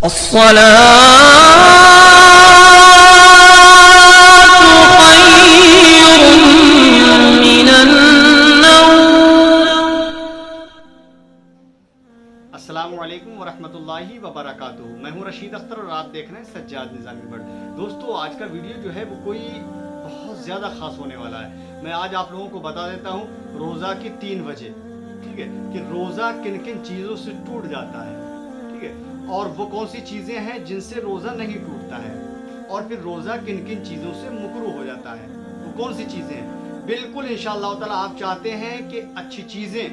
السلام علیکم ورحمۃ اللہ وبرکاتہ. میں ہوں رشید اختر اور آپ دیکھ رہے ہیں سجاد نظامی ورلڈ. دوستو آج کا ویڈیو جو ہے وہ کوئی بہت زیادہ خاص ہونے والا ہے. میں آج آپ لوگوں کو بتا دیتا ہوں روزہ کی 3 وجہ, ٹھیک ہے, کہ روزہ کن کن چیزوں سے ٹوٹ جاتا ہے, ٹھیک ہے, اور وہ کون سی چیزیں ہیں جن سے روزہ نہیں ٹوٹتا ہے, اور پھر روزہ کن کن چیزوں سے مکروہ ہو جاتا ہے, وہ کون سی چیزیں ہیں. بالکل انشاءاللہ تعالی آپ چاہتے ہیں کہ اچھی چیزیں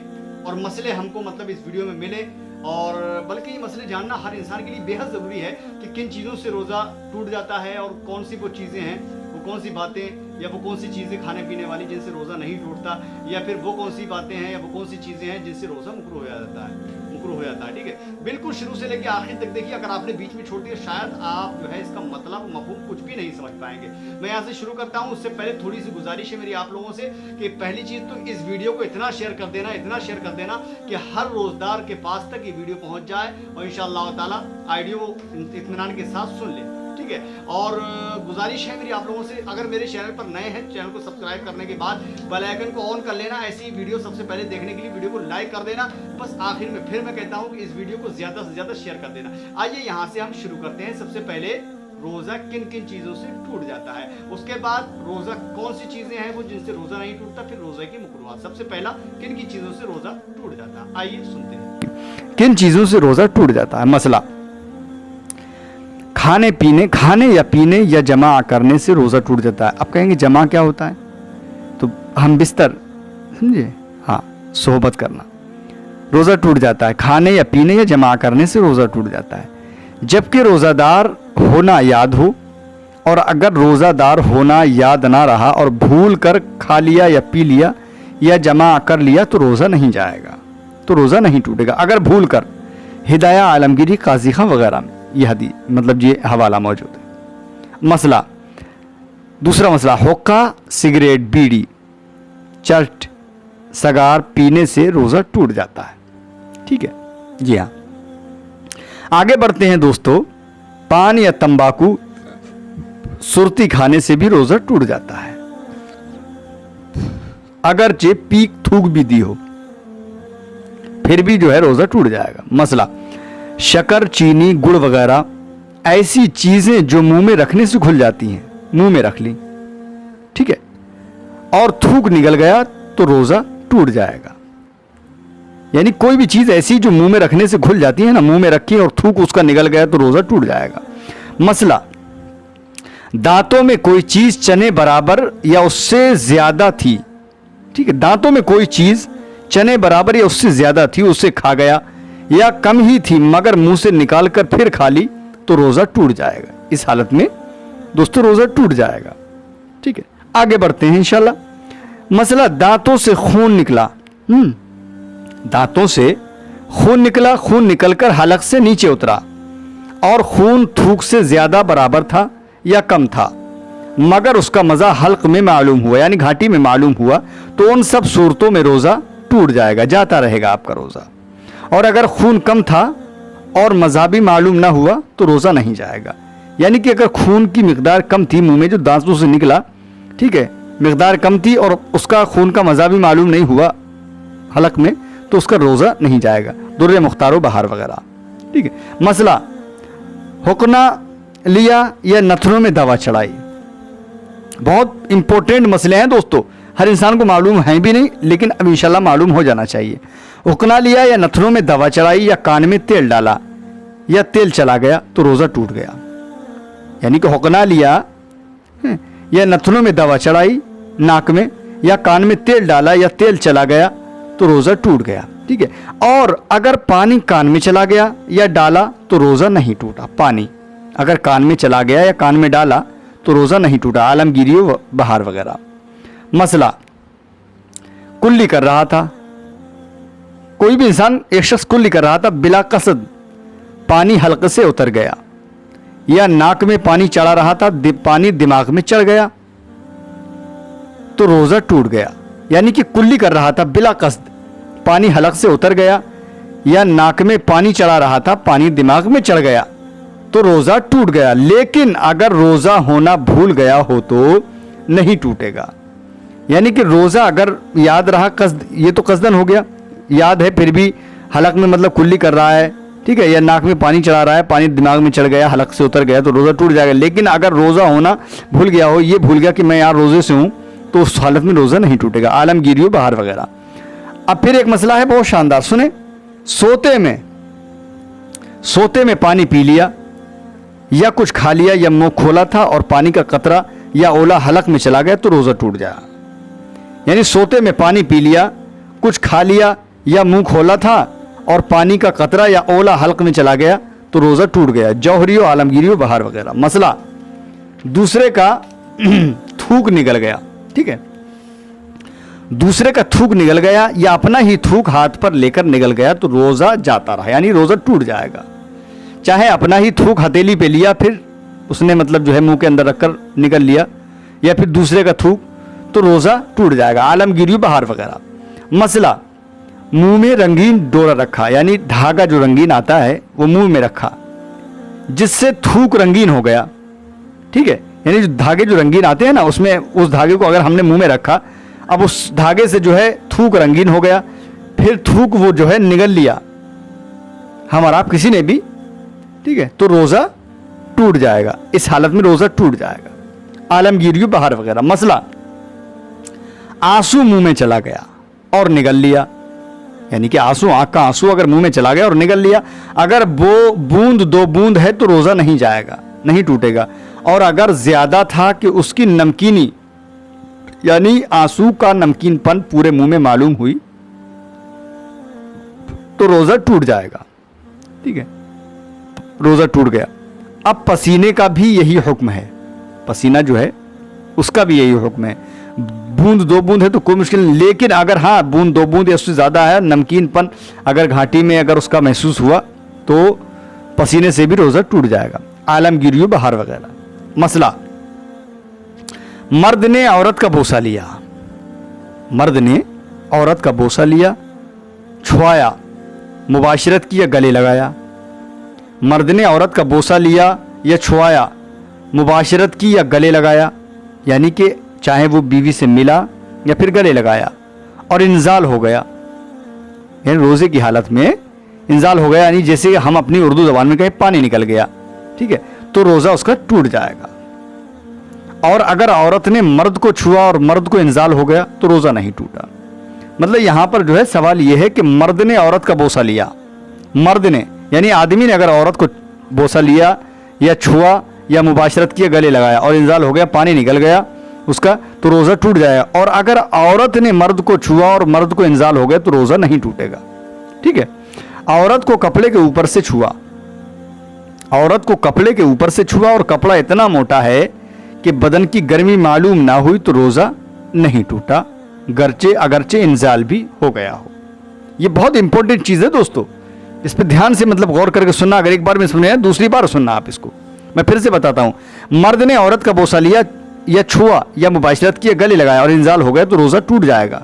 اور مسئلے ہم کو مطلب اس ویڈیو میں ملے, اور بلکہ یہ مسئلے جاننا ہر انسان کے لیے بے حد ضروری ہے کہ کن چیزوں سے روزہ ٹوٹ جاتا ہے اور کون سی وہ چیزیں ہیں, وہ کون سی باتیں یا وہ کون سی چیزیں کھانے پینے والی جن سے روزہ نہیں ٹوٹتا, یا پھر وہ کون سی باتیں ہیں یا وہ کون سی چیزیں ہیں جن سے روزہ مکروہ ہو جاتا ہے, ٹھیک ہے. بالکل شروع سے لے کے آخر تک دیکھیے. اگر آپ نے بیچ میں چھوڑ دیا شاید آپ جو ہے اس کا مطلب مفہوم کچھ بھی نہیں سمجھ پائیں گے. میں یہاں سے شروع کرتا ہوں. اس سے پہلے تھوڑی سی گزارش ہے میری آپ لوگوں سے کہ پہلی چیز تو اس ویڈیو کو اتنا شیئر کر دینا کہ ہر روزدار کے پاس تک یہ ویڈیو پہنچ جائے اور انشاءاللہ تعالی آڈیو اطمینان کے ساتھ سن لیں, ٹھیک ہے. اور گزارش ہے میری آپ لوگوں سے, اگر میرے چینل پر نئے ہیں چینل کو سبسکرائب کرنے کے بعد بیل آئیکن کو آن کر لینا. ایسی ویڈیو سب سے پہلے دیکھنے کے لیے ویڈیو کو لائک کر دینا. بس آخر میں پھر میں کہتا ہوں کہ اس ویڈیو کو زیادہ سے زیادہ شیئر کر دینا. آئیے یہاں سے ہم شروع کرتے ہیں. سب سے پہلے روزہ کن کن چیزوں سے ٹوٹ جاتا ہے, اس کے بعد روزہ کون سی چیزیں ہیں وہ جن سے روزہ نہیں ٹوٹتا, پھر روزہ کی مکروہات. سب سے پہلا کن کن چیزوں سے روزہ ٹوٹ جاتا ہے, آئیے سنتے ہیں. کن چیزوں سے روزہ ٹوٹ جاتا ہے. مسئلہ کھانے یا پینے یا جمع کرنے سے روزہ ٹوٹ جاتا ہے. اب کہیں گے جمع کیا ہوتا ہے, تو ہم بستر سمجھے, ہاں, صحبت کرنا, روزہ ٹوٹ جاتا ہے. کھانے یا پینے یا جمع کرنے سے روزہ ٹوٹ جاتا ہے. جبکہ روزہ دار ہونا یاد ہو, اور اگر روزہ دار ہونا یاد نہ رہا اور بھول کر کھا لیا یا پی لیا یا جمع کر لیا تو روزہ نہیں جائے گا, تو روزہ نہیں ٹوٹے گا. اگر بھول کر, ہدایہ عالمگیری قاضی خاں وغیرہ میں یہ حدیث مطلب یہ حوالہ موجود ہے. مسئلہ دوسرا مسئلہ حقہ, سگریٹ, بیڑی, چرٹ, سگار پینے سے روزہ ٹوٹ جاتا ہے, ٹھیک ہے. جی ہاں, آگے بڑھتے ہیں دوستو. پان یا تمباکو, سرتی کھانے سے بھی روزہ ٹوٹ جاتا ہے, اگرچہ پیک تھوک بھی دی ہو پھر بھی جو ہے روزہ ٹوٹ جائے گا. مسئلہ شکر, چینی, گڑ وغیرہ ایسی چیزیں جو منہ میں رکھنے سے گھل جاتی ہیں, منہ میں رکھ لی, ٹھیک ہے, اور تھوک نکل گیا تو روزہ ٹوٹ جائے گا. یعنی کوئی بھی چیز ایسی جو منہ میں رکھنے سے گھل جاتی ہے نا, منہ میں رکھی اور تھوک اس کا نکل گیا تو روزہ ٹوٹ جائے گا. مسئلہ دانتوں میں کوئی چیز چنے برابر یا اس سے زیادہ تھی, ٹھیک ہے, دانتوں میں کوئی چیز چنے برابر یا اس سے زیادہ تھی, اسے کھا گیا, یا کم ہی تھی مگر منہ سے نکال کر پھر کھا لی تو روزہ ٹوٹ جائے گا. اس حالت میں دوستو روزہ ٹوٹ جائے گا, ٹھیک ہے. آگے بڑھتے ہیں انشاءاللہ. مسئلہ دانتوں سے خون نکلا, دانتوں سے خون نکلا, خون نکل کر حلق سے نیچے اترا اور خون تھوک سے زیادہ برابر تھا یا کم تھا مگر اس کا مزہ حلق میں معلوم ہوا یعنی گھاٹی میں معلوم ہوا تو ان سب صورتوں میں روزہ ٹوٹ جائے گا, جاتا رہے گا آپ کا روزہ. اور اگر خون کم تھا اور مزہ بھی معلوم نہ ہوا تو روزہ نہیں جائے گا. یعنی کہ اگر خون کی مقدار کم تھی منہ میں جو دانتوں سے نکلا, ٹھیک ہے, مقدار کم تھی اور اس کا خون کا مزہ بھی معلوم نہیں ہوا حلق میں تو اس کا روزہ نہیں جائے گا. در مختار و بہار وغیرہ, ٹھیک ہے. مسئلہ حقنہ لیا یا نتھنوں میں دوا چڑھائی. بہت امپورٹنٹ مسئلے ہیں دوستو, ہر انسان کو معلوم ہیں بھی نہیں لیکن اب انشاءاللہ معلوم ہو جانا چاہیے. حقنہ لیا یا نتھنوں میں دوا چڑھائی یا کان میں تیل ڈالا یا تیل چلا گیا تو روزہ ٹوٹ گیا. یعنی کہ حقنہ لیا یا نتھنوں میں دوا چڑھائی ناک میں یا کان میں تیل ڈالا یا تیل چلا گیا تو روزہ ٹوٹ گیا, ٹھیک ہے. اور اگر پانی کان میں چلا گیا یا ڈالا تو روزہ نہیں ٹوٹا. پانی اگر کان میں چلا گیا یا کان میں ڈالا تو روزہ نہیں ٹوٹا, عالمگیری و بہار وغیرہ. مسئلہ کلی کر رہا تھا, کوئی بھی انسان, ایک شخص کلی کر رہا تھا, بلا قصد پانی حلق سے اتر گیا یا ناک میں پانی چڑھا رہا تھا, پانی دماغ میں چڑھ گیا تو روزہ ٹوٹ گیا. یعنی کہ کلی کر رہا تھا بلا قصد, پانی حلق سے اتر گیا یا ناک میں پانی چڑھا رہا تھا, پانی دماغ میں چڑھ گیا तो रोज़ा टूट गया, लेकिन अगर रोज़ा होना भूल गया हो तो नहीं टूटेगा। यानी कि रोज़ा अगर याद रहा, कसद, ये तो कसदन हो गया, याद है फिर भी हलक में मतलब कुल्ली कर रहा है, ठीक है, या नाक में पानी चढ़ा रहा है, पानी दिमाग में चढ़ गया, हलक से उतर गया, तो रोज़ा टूट जाएगा। लेकिन अगर रोज़ा होना भूल गया हो, ये भूल गया कि मैं यार रोज़े से हूँ, तो उस हालत में रोज़ा नहीं टूटेगा। आलमगीरी बाहर वगैरह। अब फिर एक मसला है बहुत शानदार, सुने। सोते में पानी पी लिया या कुछ खा लिया या मुंह खोला था और पानी का कतरा या ओला हलक में चला गया तो रोज़ा टूट जाएगा। यानी सोते में पानी पी लिया, कुछ खा लिया या मुंह खोला था और पानी का कतरा या ओला हलक में चला गया तो रोज़ा टूट गया। जौहरियो, आलमगीरियो, बहार वगैरह। मसला, दूसरे का थूक निकल गया, ठीक है, दूसरे का थूक निकल गया या अपना ही थूक हाथ पर लेकर निकल गया तो रोज़ा जाता रहा, यानी रोज़ा टूट जाएगा। चाहे अपना ही थूक हथेली पे लिया, फिर उसने मतलब जो है मुंह के अंदर रखकर निकल लिया, या फिर दूसरे का थूक, तो रोज़ा टूट जाएगा। आलमगीरी बहार वगैरह। मसला, मुंह में रंगीन डोरा रखा, यानी धागा जो रंगीन आता है वो मुंह में रखा, जिससे थूक रंगीन हो गया, ठीक है, यानी जो धागे जो रंगीन आते हैं ना, उसमें उस धागे को अगर हमने मुंह में रखा, अब उस धागे से जो है थूक रंगीन हो गया, फिर थूक वो जो है निगल लिया हमारा आप किसी ने भी, ठीक है, तो रोज़ा टूट जाएगा। इस हालत में रोज़ा टूट जाएगा। आलमगीरी बहार वगैरह। मसला, आंसू मुंह में चला गया और निगल लिया, यानी कि आंसू, आंख का आंसू अगर मुंह में चला गया और निगल लिया, अगर वो बूंद 2 बूंद है तो रोज़ा नहीं जाएगा, नहीं टूटेगा। और अगर ज़्यादा था कि उसकी नमकीनी, यानी आंसू का नमकीनपन पूरे मुंह में मालूम हुई तो रोज़ा टूट जाएगा, ठीक है, रोज़ा टूट गया। अब पसीने का भी यही हुक्म है, पसीना जो है उसका भी यही हुक्म है। बूंद 2 बूंद है तो कोई मुश्किल नहीं, लेकिन अगर हाँ बूंद 2 बूंद या उससे ज़्यादा है, नमकीनपन अगर घाटी में अगर उसका महसूस हुआ तो पसीने से भी रोज़ा टूट जाएगा। आलमगीरी बहार वगैरह। मसला, मर्द ने औरत का बोसा लिया, मर्द ने औरत का बोसा लिया, छुआया, मुबाशरत की या गले लगाया। मर्द ने औरत का बोसा लिया या छुआया, मुबाशरत की या गले लगाया, यानी कि चाहे वो बीवी से मिला या फिर गले लगाया, और इंजाल हो गया, यानी रोज़े की हालत में इंजाल हो गया, यानी जैसे हम अपनी उर्दू ज़बान में कहें पानी निकल गया, ठीक है, तो रोज़ा उसका टूट जाएगा। और अगर औरत ने मर्द को छुआ और मर्द को इंजाल हो गया तो रोज़ा नहीं टूटा। मतलब यहाँ पर जो है सवाल ये है कि मर्द ने औरत का बोसा लिया, मर्द ने यानी आदमी ने अगर औरत को बोसा लिया या छुआ या मुबाशरत किया, गले लगाया और इंजाल हो गया, पानी निकल गया उसका, तो रोज़ा टूट जाएगा। और अगर औरत ने मर्द को छुआ और मर्द को इंजाल हो गया तो रोज़ा नहीं टूटेगा, ठीक है। औरत को कपड़े के ऊपर से छुआ, औरत को कपड़े के ऊपर से छुआ और कपड़ा इतना मोटा है कि बदन की गर्मी मालूम ना हुई तो रोज़ा नहीं टूटा, अगरचे इंजाल भी हो गया हो। ये बहुत इंपॉर्टेंट चीज़ है दोस्तों, इस पर ध्यान से मतलब गौर करके सुनना। अगर एक बार में सुने दूसरी बार सुनना आप इसको। मैं फिर से बताता हूँ, मर्द ने औरत का बोसा लिया या छुआ या मुबाशरत किया, गले लगाया और इंजाल हो गया तो रोज़ा टूट जाएगा।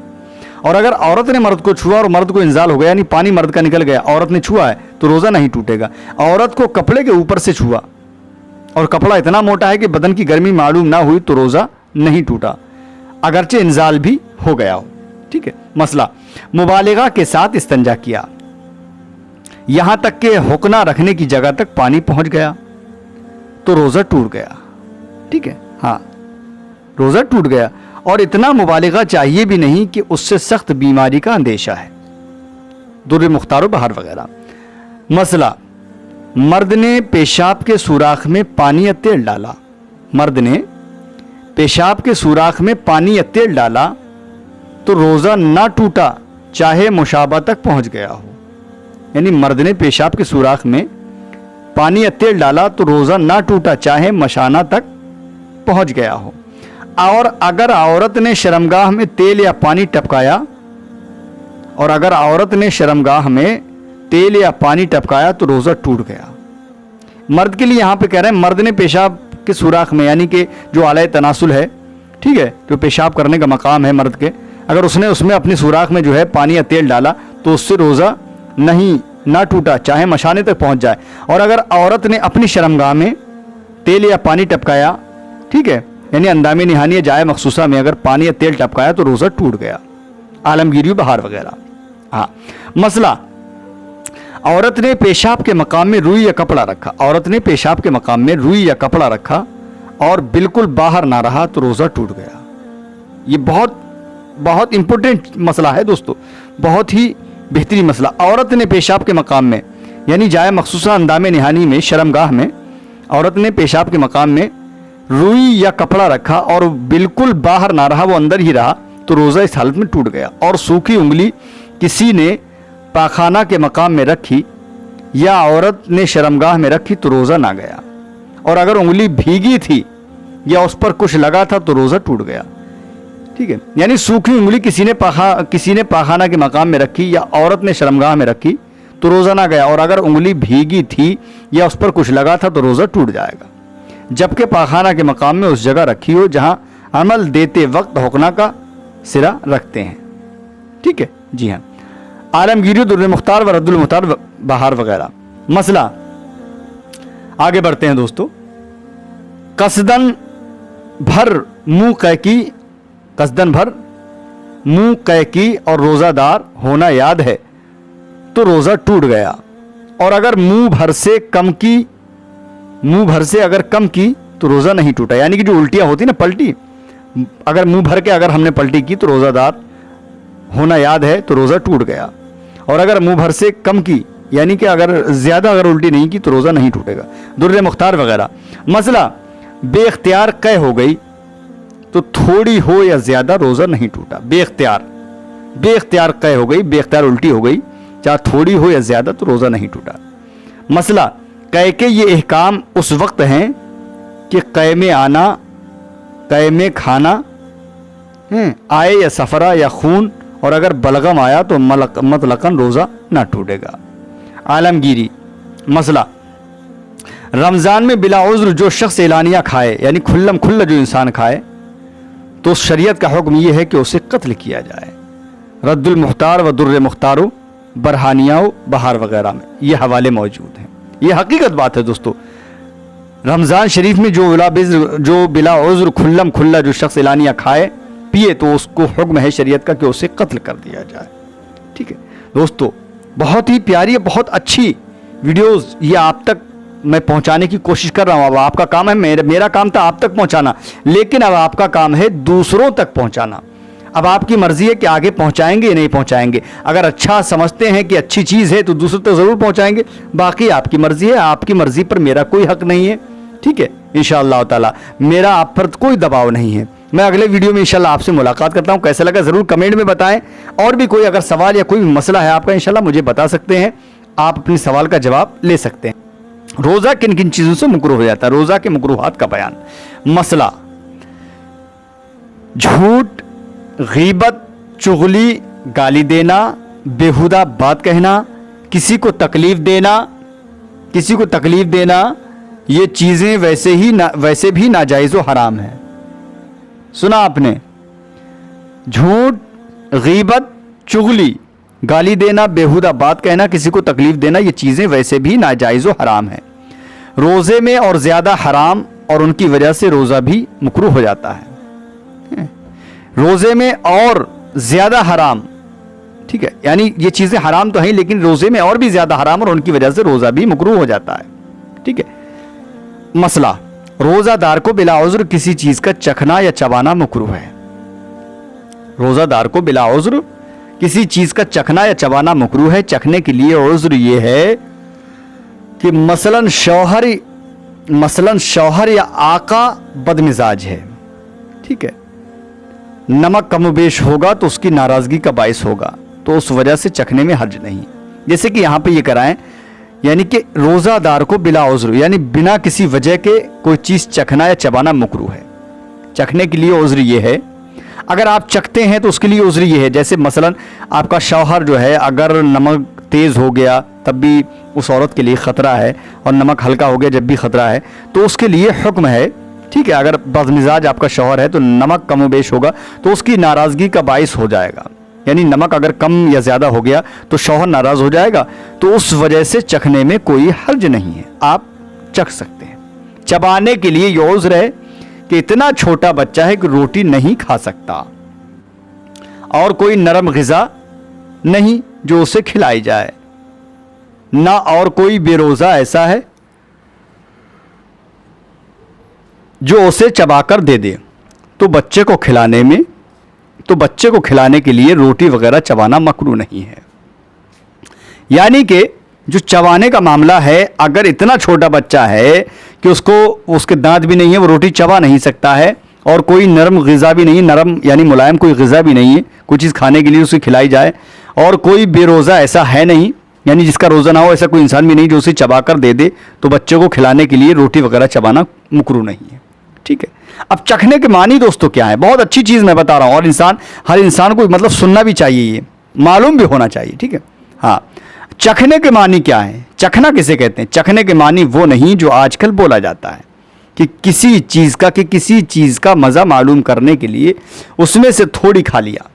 और अगर औरत ने मर्द को छुआ और मर्द को इंजाल हो गया, यानी पानी मर्द का निकल गया, औरत ने छुआ है तो रोज़ा नहीं टूटेगा। औरत को कपड़े के ऊपर से छुआ और कपड़ा इतना मोटा है कि बदन की गर्मी मालूम ना हुई तो रोज़ा नहीं टूटा, अगरचे इंजाल भी हो गया हो, ठीक है। मसला, मुबालिगा के साथ इस्तंजा किया, यहां तक कि हुक्ना रखने की जगह तक पानी पहुंच गया तो रोज़ा टूट गया, ठीक है, हाँ रोज़ा टूट गया। और इतना मुबालिगा चाहिए भी नहीं कि उससे सख्त बीमारी का अंदेशा है। दुर्र मुख्तार बहार वगैरह। मसला, मर्द ने पेशाब के सुराख में पानी या तेल डाला, मर्द ने पेशाब के सुराख में पानी या तेल डाला तो रोज़ा ना टूटा चाहे मुशाबा तक पहुंच गया हो। यानी मर्द ने पेशाब के सुराख में पानी या तेल डाला तो रोज़ा ना टूटा चाहे मशाना तक पहुंच गया हो। और अगर औरत ने शर्मगाह में तेल या पानी टपकाया, और अगर औरत ने शर्मगाह में तेल या पानी टपकाया तो रोज़ा टूट गया। मर्द के लिए यहाँ पे कह रहे हैं, मर्द ने पेशाब के सुराख में, यानी कि जो आला तनासुल है, ठीक है, जो पेशाब करने का मकाम है मर्द के, अगर उसने उसमें अपनी सुराख में जो है पानी या तेल डाला तो उससे रोज़ा नहीं ना टूटा चाहे मशाने तक पहुंच जाए। और अगर औरत ने अपनी शर्मगाह में तेल या पानी टपकाया, ठीक है, यानी अंदामे निहानी या जाए मखसूसा में अगर पानी या तेल टपकाया तो रोज़ा टूट गया, आलमगीरी बहार वगैरह। हाँ, मसला, औरत ने पेशाब के मकाम में रुई या कपड़ा रखा, औरत ने पेशाब के मकाम में रुई या कपड़ा रखा और बिल्कुल बाहर ना रहा तो रोज़ा टूट गया। ये बहुत बहुत इंपॉर्टेंट मसला है दोस्तों, बहुत ही बेहतरीन मसला। औरत ने पेशाब के मकाम में यानी जाए मखसूसा अंदामे निहानी में शर्मगाह में औरत ने पेशाब के मकाम में रुई या कपड़ा रखा और बिल्कुल बाहर ना रहा, वो अंदर ही रहा तो रोज़ा इस हालत में टूट गया। और सूखी उंगली किसी ने पाखाना के मकाम में रखी या औरत ने शर्मगाह में रखी तो रोज़ा ना गया। और अगर उंगली भीगी थी या उस पर कुछ लगा था तो रोज़ा टूट गया। ठीक है, यानी सूखी उंगली किसी ने पाखाना के मकाम में रखी या औरत ने शर्मगाह में रखी तो रोज़ा ना गया। और अगर उंगली भीगी थी या उस पर कुछ लगा था तो रोज़ा टूट जाएगा, जबकि पाखाना के मकाम में उस जगह रखी हो जहां अमल देते वक्त हुक्ना का सिरा रखते हैं। ठीक है जी हाँ, आलमगीरी, दुर्र मुख्तार व रद्दुल मुख्तार बहार वगैरह। मसला, आगे बढ़ते हैं दोस्तों। कसदन भर मुंह कैकी और रोज़ादार होना याद है तो रोज़ा टूट गया। और अगर मुंह भर से अगर कम की तो रोज़ा नहीं टूटा, यानी कि जो उल्टियां होती ना, पलटी, अगर मुंह भर के अगर हमने पलटी की तो रोज़ादार होना याद है तो रोज़ा टूट गया। और अगर मुंह भर से कम की यानी कि अगर ज़्यादा अगर उल्टी नहीं की तो रोज़ा नहीं टूटेगा। दुर्र मुख्तार वगैरह। मसला, बेख्तियार कै हो गई तो थोड़ी हो या ज़्यादा रोज़ा नहीं टूटा। बेख्तियार कै हो गई, बेख्तियार उल्टी हो गई, चाहे थोड़ी हो या ज़्यादा तो रोज़ा नहीं टूटा। मसला, कै के ये अहकाम उस वक्त हैं कि कै में आना, कै में खाना आए या सफरा या खून, और अगर बलगम आया तो मतलकन रोज़ा ना टूटेगा। आलमगीरी। मसला, रमज़ान में बिला उज़्र जो शख्स एलानिया खाए यानी खुल्लम खुल्ला जो इंसान खाए तो शरीयत का हुक्म यह है कि उसे कत्ल किया जाए। रद्दुल मुख्तार व दुर्र मुख्तारो बरहानिया बहार वगैरह में ये हवाले मौजूद हैं। ये हकीकत बात है दोस्तों। रमज़ान शरीफ में जो बिला उज़्र खुल्लम खुल्ला जो शख्स एलानिया खाए पिए तो उसको हुक्म है शरीयत का कि उसे कत्ल कर दिया जाए। ठीक है दोस्तों, बहुत ही प्यारी, बहुत अच्छी वीडियोस ये आप तक मैं पहुंचाने की कोशिश कर रहा हूं। अब आपका काम है, मेरा काम था आप तक पहुंचाना, लेकिन अब आपका काम है दूसरों तक पहुंचाना। अब आपकी मर्जी है कि आगे पहुंचाएंगे या नहीं पहुंचाएंगे। अगर अच्छा समझते हैं कि अच्छी चीज़ है तो दूसरों तक ज़रूर पहुंचाएंगे, बाकी आपकी मर्जी है। आपकी मर्जी पर मेरा कोई हक नहीं है। ठीक है, इंशाअल्लाह ताला मेरा आप पर कोई दबाव नहीं है। मैं अगले वीडियो में इंशाल्लाह आपसे मुलाकात करता हूं। कैसा लगा ज़रूर कमेंट में बताएं। और भी कोई अगर सवाल या कोई मसला है आपका, इंशाल्लाह मुझे बता सकते हैं। आप अपने सवाल का जवाब ले सकते हैं। रोज़ा किन किन चीज़ों से मुकरूह हो जाता है, रोज़ा के मुकरूहात का बयान। मसला, झूठ, गीबत, चुगली, गाली देना, बेहुदा बात कहना, किसी को तकलीफ देना, ये चीज़ें वैसे भी नाजायज़ व हराम है। सुना आपने? झूठ, गीबत, चुगली, गाली देना, बेहुदा बात कहना, किसी को तकलीफ देना, ये चीज़ें वैसे भी नाजायज़ व हराम है। रोज़े में और ज़्यादा हराम और उनकी वजह से रोज़ा भी मकरूह हो जाता है। रोज़े में और ज़्यादा हराम, ठीक है, यानी ये चीज़ें हराम तो हैं लेकिन रोज़े में और भी ज़्यादा हराम और उनकी वजह से रोज़ा भी मकरूह हो जाता है। ठीक है। मसला, रोज़ादार को बिला उज़्र किसी चीज़ का चखना या चबाना मकरूह है। रोज़ादार को बिला उज़्र किसी चीज़ का चखना या चबाना मकरूह है। चखने के लिए उज़्र ये है कि मसलन शौहर या आका बदमिजाज है, ठीक है, नमक कमोबेश होगा तो उसकी नाराज़गी का बाइस होगा, तो उस वजह से चखने में हर्ज नहीं। जैसे कि यहाँ पे ये कराएं, यानी कि रोज़ादार को बिला उज़्र यानी बिना किसी वजह के कोई चीज़ चखना या चबाना मकरूह है। चखने के लिए उज़्र ये है, अगर आप चखते हैं तो उसके लिए उज़्र ये है, जैसे मसलन आपका शौहर जो है अगर नमक तेज़ हो गया तब भी उस औरत के लिए ख़तरा है, और नमक हल्का हो गया जब भी ख़तरा है, तो उसके लिए हुक्म है, ठीक है, अगर बदमिजाज आपका शौहर है तो नमक कमोबेश होगा तो उसकी नाराज़गी का बाइस हो जाएगा। यानी नमक अगर कम या ज़्यादा हो गया तो शौहर नाराज़ हो जाएगा, तो उस वजह से चखने में कोई हर्ज नहीं है, आप चख सकते हैं। चबाने के लिए ये उज़्र है कि इतना छोटा बच्चा है कि रोटी नहीं खा सकता और कोई नरम ग़िज़ा नहीं जो उसे खिलाई जाए, ना और कोई बेरोज़ा ऐसा है जो उसे चबाकर दे दे। तो बच्चे को खिलाने के लिए रोटी वगैरह चबाना मकरूह नहीं है। यानी कि जो चबाने का मामला है, अगर इतना छोटा बच्चा है कि उसके दांत भी नहीं है, वो रोटी चबा नहीं सकता है, और कोई नरम ग़िज़ा भी नहीं, नरम यानी मुलायम कोई ग़िज़ा भी नहीं है, कोई चीज़ खाने के लिए उसे खिलाई जाए, और कोई बेरोज़ा ऐसा है नहीं, यानी जिसका रोज़ा ना हो ऐसा कोई इंसान भी नहीं जो उसे चबा कर दे दे, तो बच्चे को खिलाने के लिए रोटी वगैरह चबाना मकरूह नहीं है। ठीक है। अब चखने के मानी दोस्तों क्या है, बहुत अच्छी चीज़ मैं बता रहा हूँ, और हर इंसान को मतलब सुनना भी चाहिए, ये मालूम भी होना चाहिए। ठीक है। हाँ, चखने के मानी क्या है, चखना किसे कहते हैं? चखने के मानी वो नहीं जो आजकल बोला जाता है कि किसी चीज़ का मज़ा मालूम करने के लिए उसमें से थोड़ी खा लिया।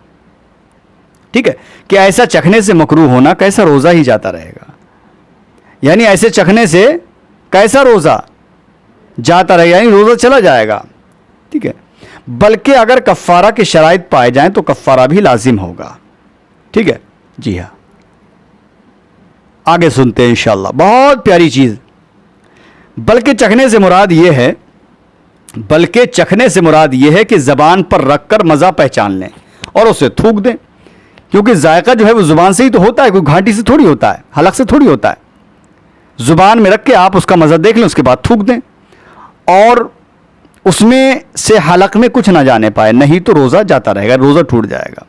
ठीक है, कि ऐसा चखने से मकरूह होना, कैसा रोज़ा ही जाता रहेगा, यानी ऐसे चखने से कैसा रोज़ा जाता रहेगा, यानी रोज़ा चला जाएगा। ठीक है। बल्कि अगर कफ़ारा की शराइत पाए जाएं तो कफ़ारा भी लाजिम होगा। ठीक है। जी हाँ, आगे सुनते हैं इंशाअल्लाह, बहुत प्यारी चीज़। बल्कि चखने से मुराद ये है कि ज़बान पर रख कर मज़ा पहचान लें और उसे थूक दें, क्योंकि जायका जो है वो ज़ुबान से ही तो होता है, कोई घाटी से थोड़ी होता है, हलक से थोड़ी होता है। ज़ुबान में रख के आप उसका मज़ा देख लें, उसके बाद थूक दें, और उसमें से हलक में कुछ ना जाने पाए, नहीं तो रोज़ा जाता रहेगा, रोज़ा टूट जाएगा।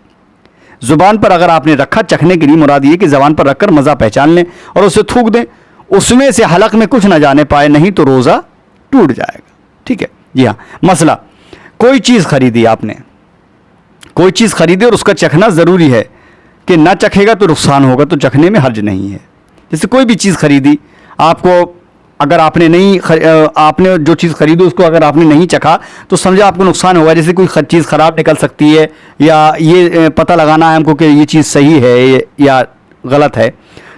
ज़ुबान पर अगर आपने रखा, चखने के लिए मुराद ये कि ज़बान पर रखकर मज़ा पहचान लें और उसे थूक दें, उसमें से हलक में कुछ ना जाने पाए, नहीं तो रोज़ा टूट जाएगा। ठीक है। जी हाँ, मसला, कोई चीज़ खरीदी आपने, कोई चीज़ खरीदी और उसका चखना ज़रूरी है कि ना चखेगा तो नुकसान होगा, तो चखने में हर्ज नहीं है। जैसे कोई भी चीज़ खरीदी, आपको अगर आपने जो चीज़ खरीदी उसको अगर आपने नहीं चखा तो समझा आपको नुकसान होगा। जैसे कोई चीज़ ख़राब निकल सकती है, या ये पता लगाना है हमको कि ये चीज़ सही है या गलत है,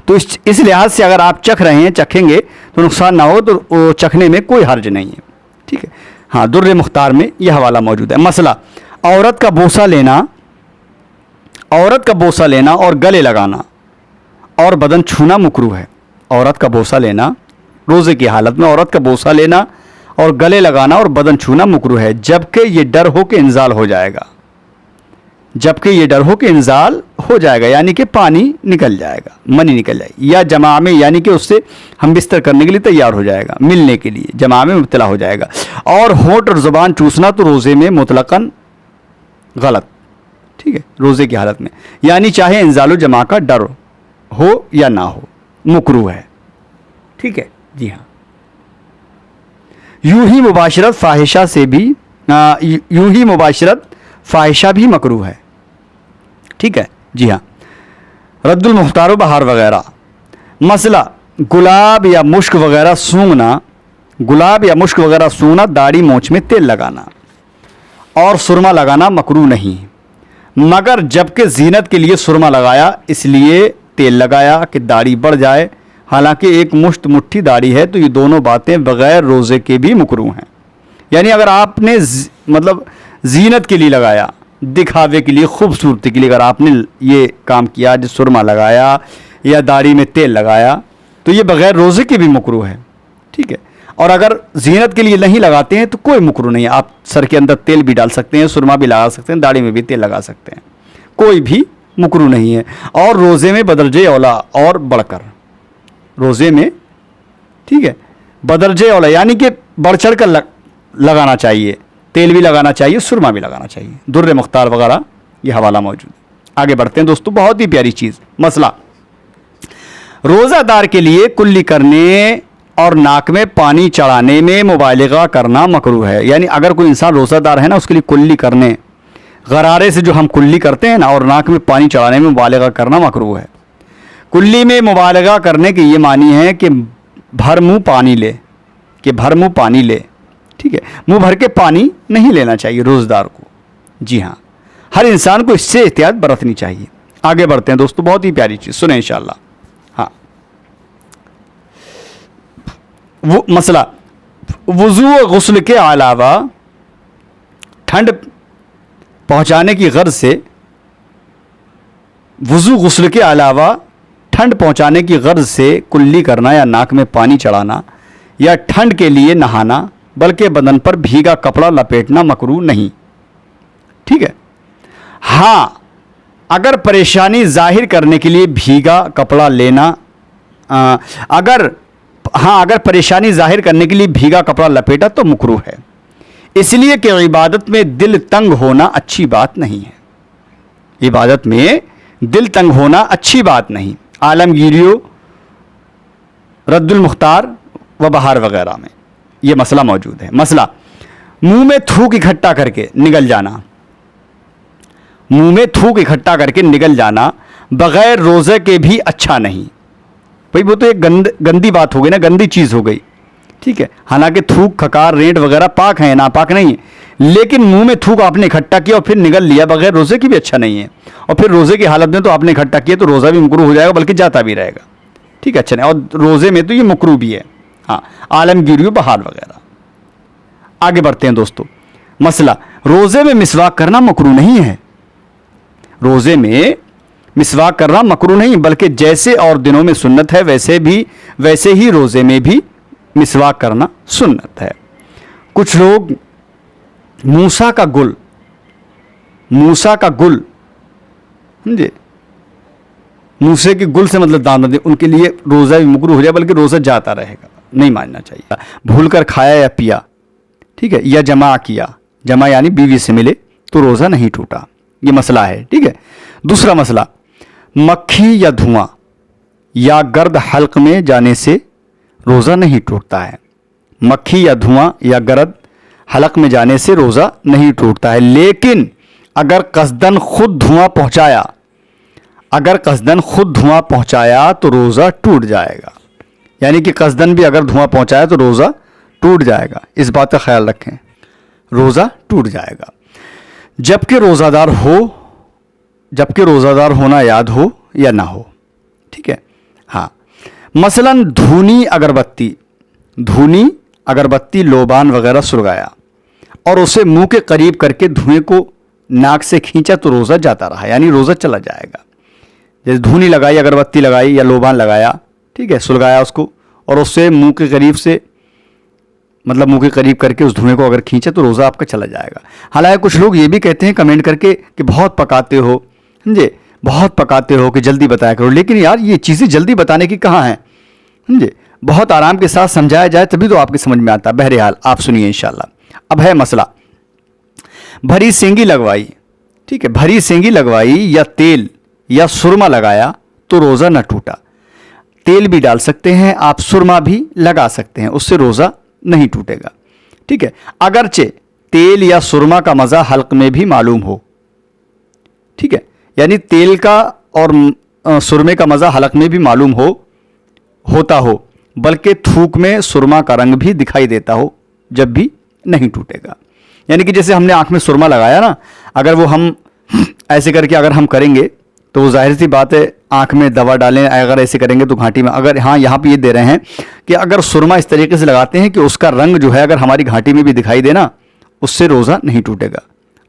तो इस लिहाज से अगर आप चख रहे हैं, चखेंगे तो नुकसान ना हो, तो चखने में कोई हर्ज नहीं है। ठीक है। हाँ, दुर्र मुख्तार में यह हवाला मौजूद है। मसला, औरत का बोसा लेना और गले लगाना और बदन छूना मकरूह है। औरत का बोसा लेना, रोज़े की हालत में औरत का बोसा लेना और गले लगाना और बदन छूना मकरूह है, जबकि ये डर हो कि इंजाल हो जाएगा, यानी कि पानी निकल जाएगा, मनी निकल जाएगी, या जमा में यानी कि उससे हम बिस्तर करने के लिए तैयार हो जाएगा, मिलने के लिए जमा में मुब्तला हो जाएगा। और होंठ और ज़ुबान चूसना तो रोज़े में मुतलकन गलत। ठीक है, रोज़े की हालत में, यानी चाहे इंजाल जमा का डर हो या ना हो, मकरूह है। ठीक है। जी हाँ, यूं ही मुबाशरत फ़ाहिशा भी मकरूह है। ठीक है। जी हाँ, रद्दुल मुख्तार बहार वगैरह। मसला, गुलाब या मुश्क वगैरह सूंघना, दाढ़ी मोछ में तेल लगाना और सुरमा लगाना मकरूह नहीं, मगर जबकि ज़ीनत के लिए सुरमा लगाया, इसलिए तेल लगाया कि दाढ़ी बढ़ जाए, हालांकि एक मुट्ठी दाढ़ी है, तो ये दोनों बातें बग़ैर रोज़े के भी मकरूह हैं। यानी अगर आपने मतलब ज़ीनत के लिए लगाया, दिखावे के लिए, खूबसूरती के लिए अगर आपने ये काम किया, जो सुरमा लगाया या दाढ़ी में तेल लगाया, तो ये बग़ैर रोज़े के भी मकरूह है। ठीक है। और अगर ज़ीनत के लिए नहीं लगाते हैं तो कोई मकरूह नहीं है, आप सर के अंदर तेल भी डाल सकते हैं, सुरमा भी लगा सकते हैं, दाढ़ी में भी तेल लगा सकते हैं, कोई भी मकरूह नहीं है। और रोज़े में बदरजे औला और बढ़कर, रोज़े में, ठीक है, बदरजे औला यानी कि बढ़ चढ़ कर लगाना चाहिए, तेल भी लगाना चाहिए, सुरमा भी लगाना चाहिए। दुर्र मुख्तार वगैरह ये हवाला मौजूद है। आगे बढ़ते हैं दोस्तों, बहुत ही प्यारी चीज़। मसला, रोज़ादार के लिए कुल्ली करने और नाक में पानी चढ़ाने में मुबालगा करना मकरूह है। यानी अगर कोई इंसान रोज़ादार है ना, उसके लिए कुल्ली करने, गरारे से जो हम कुल्ली करते हैं ना, और नाक में पानी चढ़ाने में मुबालगा करना मकरूह है। कुल्ली में मुबालगा करने के ये मानी है कि भर मुँह पानी ले, ठीक है, मुँह भर के पानी नहीं लेना चाहिए रोज़दार को। जी हाँ, हर इंसान को इससे एहतियात बरतनी चाहिए। آگے بڑھتے ہیں دوستو, بہت ہی پیاری چیز سنیں انشاءاللہ. ہاں, وہ مسئلہ وضو و غسل کے علاوہ ٹھنڈ پہنچانے کی غرض سے, وضو غسل کے علاوہ ٹھنڈ پہنچانے کی غرض سے کلی کرنا یا ناک میں پانی چڑھانا یا ٹھنڈ کے لیے نہانا بلکہ بدن پر بھیگا کپڑا لپیٹنا مکروہ نہیں. ٹھیک ہے. ہاں اگر پریشانی ظاہر کرنے کے لیے بھیگا کپڑا لینا, اگر پریشانی ظاہر کرنے کے لیے بھیگا کپڑا لپیٹا تو مکروہ ہے, اس لیے کہ عبادت میں دل تنگ ہونا اچھی بات نہیں ہے. عبادت میں دل تنگ ہونا اچھی بات نہیں. عالمگیریو, رد المختار و بہار وغیرہ میں یہ مسئلہ موجود ہے. مسئلہ منہ میں تھوک اکٹھا کر کے نگل جانا, منہ میں تھوک اکٹھا کر کے نگل جانا بغیر روزے کے بھی اچھا نہیں. بھائی وہ تو ایک گندی بات ہو گئی نا, گندی چیز ہو گئی. ٹھیک ہے, حالانکہ تھوک کھکار رینٹ وغیرہ پاک ہیں, ناپاک نہیں ہے, لیکن منہ میں تھوک آپ نے اکٹھا کیا اور پھر نگل لیا بغیر روزے کی بھی اچھا نہیں ہے. اور پھر روزے کی حالت میں تو آپ نے اکٹھا کیا تو روزہ بھی مکروہ ہو جائے گا بلکہ جاتا بھی رہے گا. ٹھیک ہے, اچھا نہیں, اور روزے میں تو یہ مکروہ بھی ہے. ہاں, عالمگیریو بہار وغیرہ. آگے بڑھتے ہیں دوستو. مسئلہ روزے میں مسواک کرنا مکروہ نہیں ہے. روزے میں مسواک کرنا مکروہ نہیں بلکہ جیسے اور دنوں میں سنت ہے ویسے ہی روزے میں بھی مسواک کرنا سنت ہے. کچھ لوگ موسیٰ کا گل سمجھے, موسے کے گل سے مطلب دامن دے, ان کے لیے روزہ بھی مکروہ ہو جائے بلکہ روزہ جاتا رہے گا, نہیں ماننا چاہیے. بھول کر کھایا یا پیا, ٹھیک ہے, یا جمع کیا, جمع یعنی بیوی سے ملے تو روزہ نہیں ٹوٹا. یہ مسئلہ ہے. ٹھیک ہے. دوسرا مسئلہ مکھی یا دھواں یا گرد حلق میں جانے سے روزہ نہیں ٹوٹتا ہے. مکھی یا دھواں یا گرد حلق میں جانے سے روزہ نہیں ٹوٹتا ہے, لیکن اگر قصدن خود دھواں پہنچایا تو روزہ ٹوٹ جائے گا. یعنی کہ قصدن بھی اگر دھواں پہنچایا تو روزہ ٹوٹ جائے گا. اس بات کا خیال رکھیں, روزہ ٹوٹ جائے گا. جبکہ روزہ دار ہونا یاد ہو یا نہ ہو. ٹھیک ہے. ہاں, مثلاً دھونی اگربتی لوبان وغیرہ سلگایا اور اسے منہ کے قریب کر کے دھوئیں کو ناک سے کھینچا تو روزہ جاتا رہا, یعنی روزہ چلا جائے گا. جیسے دھونی لگائی, اگربتی لگائی یا لوبان لگایا, ٹھیک ہے, سلگایا اس کو اور اس سے منہ کے قریب کر کے اس دھوئیں کو اگر کھینچا تو روزہ آپ کا چلا جائے گا. حالانکہ کچھ لوگ یہ بھی کہتے ہیں کمنٹ کر کے کہ بہت پکاتے ہو, سمجھے, بہت پکاتے ہو کہ جلدی بتایا کرو. لیکن یار یہ چیزیں جلدی بتانے کی کہاں ہیں, سمجھے, بہت آرام کے ساتھ سمجھایا جائے تبھی تو آپ کے سمجھ میں آتا. بہرحال آپ سنیے انشاءاللہ. اب ہے مسئلہ بھری سینگی لگوائی. ٹھیک ہے, بھری سینگی لگوائی یا تیل یا سرما لگایا تو روزہ نہ ٹوٹا. تیل بھی ڈال سکتے ہیں آپ, سرما بھی لگا سکتے ہیں, اس سے روزہ نہیں ٹوٹے گا. ٹھیک ہے, اگرچہ تیل یا سرما کا مزہ حلق میں بھی معلوم ہو. ٹھیک ہے, یعنی تیل کا اور سرمے کا مزہ حلق میں بھی معلوم ہوتا ہو بلکہ تھوک میں سرما کا رنگ بھی دکھائی دیتا ہو, جب بھی نہیں ٹوٹے گا. یعنی کہ جیسے ہم نے آنکھ میں سرما لگایا نا, اگر وہ ہم ایسے کر کے اگر ہم کریں گے تو وہ ظاہر سی بات ہے آنکھ میں دوا ڈالیں, اگر ایسے کریں گے تو گھانٹی میں, اگر ہاں یہاں پہ یہ دے رہے ہیں کہ اگر سرما اس طریقے سے لگاتے ہیں کہ اس کا رنگ جو ہے اگر ہماری گھانٹی میں بھی دکھائی دے نا, اس سے روزہ نہیں ٹوٹے گا.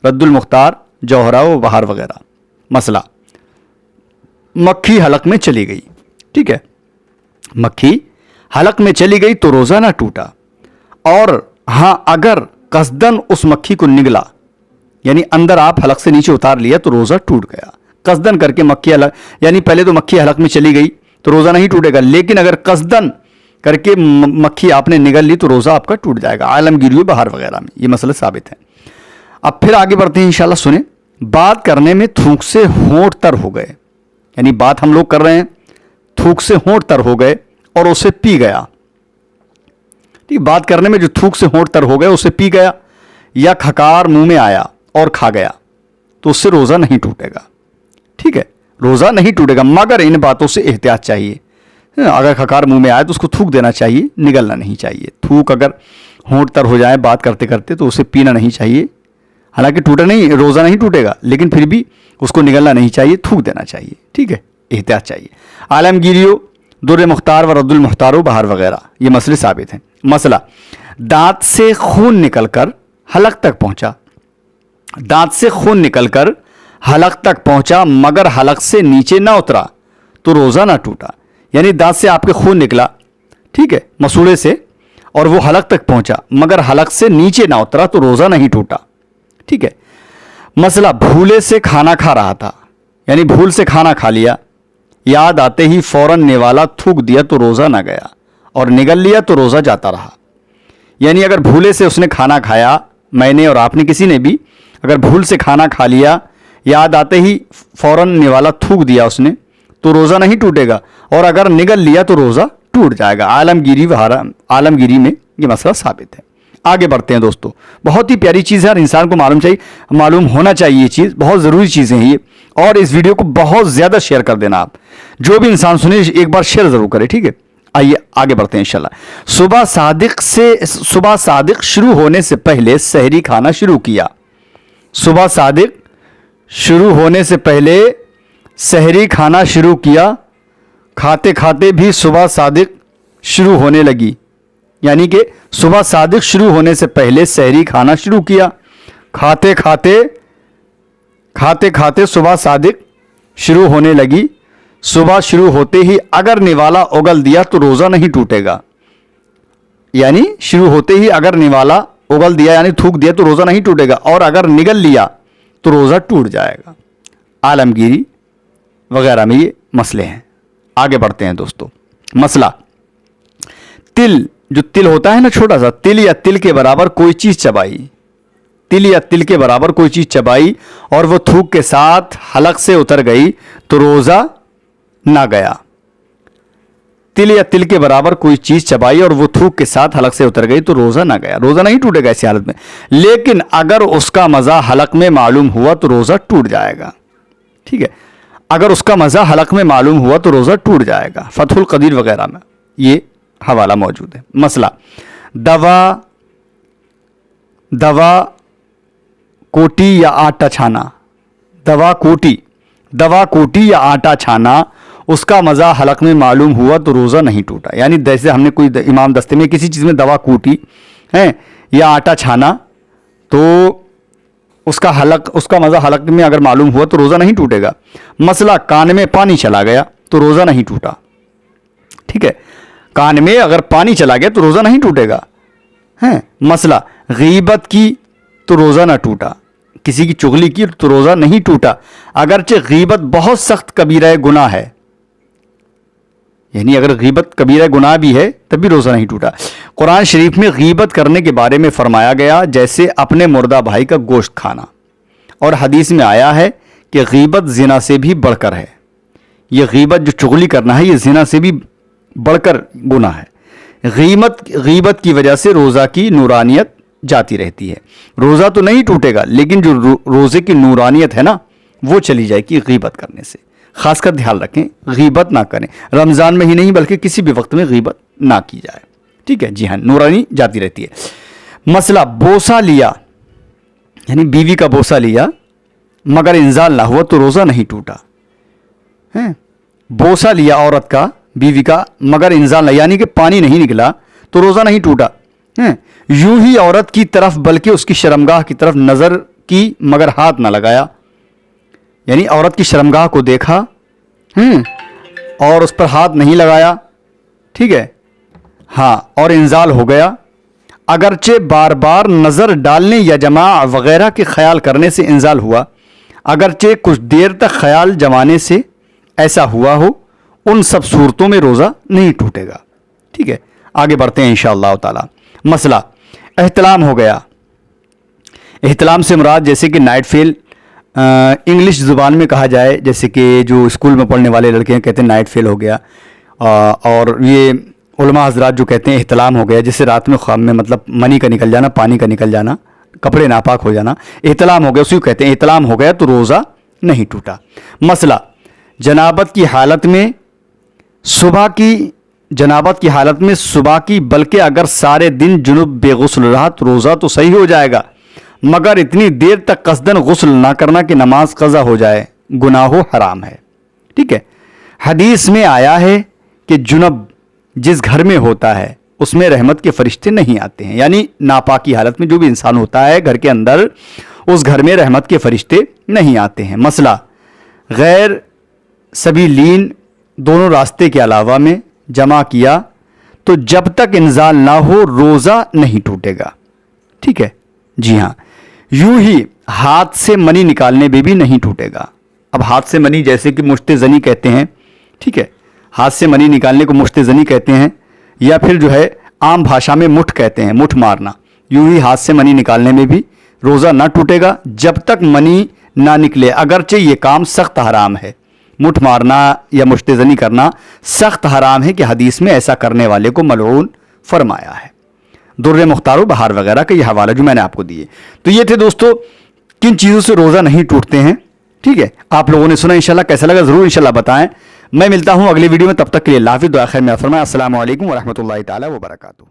رد المختار, جوہرہ و بہار وغیرہ. مسئلہ مکھی حلق میں چلی گئی. ٹھیک ہے, مکھی حلق میں چلی گئی تو روزہ نہ ٹوٹا. اور ہاں اگر قصدن اس مکھی کو نگلا, یعنی اندر آپ حلق سے نیچے اتار لیا تو روزہ ٹوٹ گیا. قصدن کر کے مکھی حلق, یعنی پہلے تو مکھی حلق میں چلی گئی تو روزہ نہیں ٹوٹے گا, لیکن اگر قصدن کر کے مکھی آپ نے نگل لی تو روزہ آپ کا ٹوٹ جائے گا. عالمگیریو بہار وغیرہ میں یہ مسئلہ ثابت ہے. اب پھر آگے بڑھتے ہیں انشاءاللہ. سنیں, بات کرنے میں تھوک سے ہونٹ تر ہو گئے, یعنی بات ہم لوگ کر رہے ہیں, تھوک سے ہونٹ تر ہو گئے اور اسے پی گیا. ٹھیک, بات کرنے میں جو تھوک سے ہونٹ تر ہو گئے اسے پی گیا یا کھکار منہ میں آیا اور کھا گیا تو اس سے روزہ نہیں ٹوٹے گا. ٹھیک ہے, روزہ نہیں ٹوٹے گا مگر ان باتوں سے احتیاط چاہیے. اگر کھکار منہ میں آئے تو اس کو تھوک دینا چاہیے, نگلنا نہیں چاہیے. تھوک اگر ہونٹ تر ہو جائے بات کرتے کرتے تو اسے پینا نہیں چاہیے. حالانکہ ٹوٹا نہیں, روزہ نہیں ٹوٹے گا, لیکن پھر بھی اس کو نگلنا نہیں چاہیے, تھوک دینا چاہیے. ٹھیک ہے, احتیاط چاہیے. عالمگیریو, در مختار و رد المختارو بہار وغیرہ یہ مسئلے ثابت ہیں. مسئلہ, دانت سے خون نکل کر حلق تک پہنچا, دانت سے خون نکل کر حلق تک پہنچا مگر حلق سے نیچے نہ اترا تو روزہ نہ ٹوٹا. یعنی دانت سے آپ کے خون نکلا, ٹھیک ہے, مسوڑے سے, اور وہ حلق تک پہنچا مگر حلق سے نیچے نہ اترا تو روزہ نہیں ٹوٹا. ٹھیک ہے. مسئلہ, بھولے سے کھانا کھا رہا تھا, یعنی بھول سے کھانا کھا لیا, یاد آتے ہی فوراً نوالا تھوک دیا تو روزہ نہ گیا, اور نگل لیا تو روزہ جاتا رہا. یعنی اگر بھولے سے اس نے کھانا کھایا, میں نے اور آپ نے کسی نے بھی اگر بھول سے کھانا کھا لیا, یاد آتے ہی فوراً نوالا تھوک دیا اس نے, تو روزہ نہیں ٹوٹے گا, اور اگر نگل لیا تو روزہ ٹوٹ جائے گا. عالمگیری میں یہ مسئلہ ثابت ہے. آگے بڑھتے ہیں دوستو. بہت ہی پیاری چیز ہے اور انسان کو معلوم ہونا چاہیے. یہ چیز بہت ضروری چیزیں ہیں یہ, اور اس ویڈیو کو بہت زیادہ شیئر کر دینا. آپ جو بھی انسان سنے ایک بار شیئر ضرور کرے. ٹھیک ہے, آئیے آگے بڑھتے ہیں انشاءاللہ. صبح صادق شروع ہونے سے پہلے سحری کھانا شروع کیا. صبح صادق شروع ہونے سے پہلے سحری کھانا شروع کیا, کھاتے کھاتے بھی صبح صادق شروع ہونے لگی. یعنی کہ صبح صادق شروع ہونے سے پہلے سحری کھانا شروع کیا, کھاتے کھاتے صبح صادق شروع ہونے لگی. صبح شروع ہوتے ہی اگر نوالا اگل دیا تو روزہ نہیں ٹوٹے گا. یعنی شروع ہوتے ہی اگر نوالا اگل دیا یعنی تھوک دیا تو روزہ نہیں ٹوٹے گا, اور اگر نگل لیا تو روزہ ٹوٹ جائے گا. عالمگیری وغیرہ میں یہ مسئلے ہیں. آگے بڑھتے ہیں دوستو. مسئلہ, تل, جو تل ہوتا ہے نا چھوٹا سا, تل یا تل کے برابر کوئی چیز چبائی, تل یا تل کے برابر کوئی چیز چبائی اور وہ تھوک کے ساتھ حلق سے اتر گئی تو روزہ نہ گیا. تل یا تل کے برابر کوئی چیز چبائی اور وہ تھوک کے ساتھ حلق سے اتر گئی تو روزہ نہ گیا. روزہ نہیں ٹوٹے گا ایسی حالت میں, لیکن اگر اس کا مزہ حلق میں معلوم ہوا تو روزہ ٹوٹ جائے گا. ٹھیک ہے, اگر اس کا مزہ حلق میں معلوم ہوا تو روزہ ٹوٹ جائے گا. فتح القدیر وغیرہ میں یہ حوالہ موجود ہے. مسئلہ, دوا کوٹی یا آٹا چھانا, دوا کوٹی یا آٹا چھانا, اس کا مزہ حلق میں معلوم ہوا تو روزہ نہیں ٹوٹا. یعنی جیسے ہم نے کوئی امام دستے میں کسی چیز میں دوا کوٹی ہے یا آٹا چھانا تو اس کا مزہ حلق میں اگر معلوم ہوا تو روزہ نہیں ٹوٹے گا. مسئلہ, کان میں پانی چلا گیا تو روزہ نہیں ٹوٹا. ٹھیک ہے, کان میں اگر پانی چلا گیا تو روزہ نہیں ٹوٹے گا. مسئلہ, غیبت کی تو روزہ نہ ٹوٹا, کسی کی چغلی کی تو روزہ نہیں ٹوٹا, اگرچہ غیبت بہت سخت کبیرہ گناہ ہے. یعنی اگر غیبت کبیرہ گناہ بھی ہے تب بھی روزہ نہیں ٹوٹا. قرآن شریف میں غیبت کرنے کے بارے میں فرمایا گیا جیسے اپنے مردہ بھائی کا گوشت کھانا, اور حدیث میں آیا ہے کہ غیبت زنا سے بھی بڑھ کر ہے. یہ غیبت جو چغلی کرنا ہے یہ زنا سے بھی بڑھ کر گناہ ہے. غیبت کی وجہ سے روزہ کی نورانیت جاتی رہتی ہے. روزہ تو نہیں ٹوٹے گا لیکن جو روزے کی نورانیت ہے نا وہ چلی جائے گی غیبت کرنے سے. خاص کر دھیان رکھیں, غیبت نہ کریں, رمضان میں ہی نہیں بلکہ کسی بھی وقت میں غیبت نہ کی جائے. ٹھیک ہے, جی ہاں, نورانی جاتی رہتی ہے. مسئلہ, بوسہ لیا یعنی بیوی کا بوسہ لیا مگر انزال نہ ہوا تو روزہ نہیں ٹوٹا. بوسہ لیا عورت کا بیوی کا مگر انزال نہ یعنی کہ پانی نہیں نکلا تو روزہ نہیں ٹوٹا. یوں ہی عورت کی طرف بلکہ اس کی شرمگاہ کی طرف نظر کی مگر ہاتھ نہ لگایا, یعنی عورت کی شرمگاہ کو دیکھا اور اس پر ہاتھ نہیں لگایا. ٹھیک ہے, ہاں, اور انزال ہو گیا. اگرچہ بار بار نظر ڈالنے یا جماع وغیرہ کے خیال کرنے سے انزال ہوا, اگرچہ کچھ دیر تک خیال جمانے سے ایسا ہوا ہو, ان سب صورتوں میں روزہ نہیں ٹوٹے گا. ٹھیک ہے, آگے بڑھتے ہیں انشاءاللہ تعالی. مسئلہ, احتلام ہو گیا. احتلام سے مراد جیسے کہ نائٹ فیل انگلش زبان میں کہا جائے, جیسے کہ جو اسکول میں پڑھنے والے لڑکے ہیں کہتے ہیں نائٹ فیل ہو گیا, اور یہ علماء حضرات جو کہتے ہیں احتلام ہو گیا جیسے رات میں خواب میں مطلب منی کا نکل جانا, پانی کا نکل جانا, کپڑے ناپاک ہو جانا, احتلام ہو گیا, اسی کو کہتے ہیں احتلام ہو گیا تو روزہ نہیں ٹوٹا. مسئلہ, جنابت کی حالت میں صبح کی بلکہ اگر سارے دن جنوب بے غسل رہا تو روزہ تو صحیح ہو جائے گا मगर इतनी देर तक कसदन गुस्ल ना करना कि नमाज कज़ा हो जाए गुनाह हराम है। ठीक है, हदीस में आया है कि जुनब जिस घर में होता है उसमें रहमत के फरिश्ते नहीं आते हैं, यानी नापाकी हालत में जो भी इंसान होता है घर के अंदर, उस घर में रहमत के फरिश्ते नहीं आते हैं। मसला गैर सबीलीन दोनों रास्ते के अलावा में जमा किया तो जब तक इंजाल ना हो रोज़ा नहीं टूटेगा। ठीक है, जी हाँ, यूं ही हाथ से मनी निकालने में भी नहीं टूटेगा। अब हाथ से मनी जैसे कि मुश्ते-ज़नी कहते हैं, ठीक है, हाथ से मनी निकालने को मुश्ते-ज़नी कहते हैं, या फिर जो है आम भाषा में मुठ कहते हैं, मुठ मारना। यूं ही हाथ से मनी निकालने में भी रोज़ा ना टूटेगा जब तक मनी ना निकले, अगरचे ये काम सख्त हराम है। मुठ मारना या मुश्ते-ज़नी करना सख्त हराम है कि हदीस में ऐसा करने वाले को मलऊन फरमाया है। दुर्र मुख्तार बहार वगैरह के ये हवाले जो मैंने आपको दिए। तो ये थे दोस्तों किन चीज़ों से रोज़ा नहीं टूटते हैं। ठीक है, आप लोगों ने सुना, इंशाल्लाह कैसा लगा ज़रूर इंशाल्लाह बताएं। मैं मिलता हूं अगली वीडियो में, तब तक के लिए अल्लाह हाफ़िज़, दुआ खैर में फरमाएं। अस्सलामु अलैकुम व रहमतुल्लाहि ताला व बरकातुहू।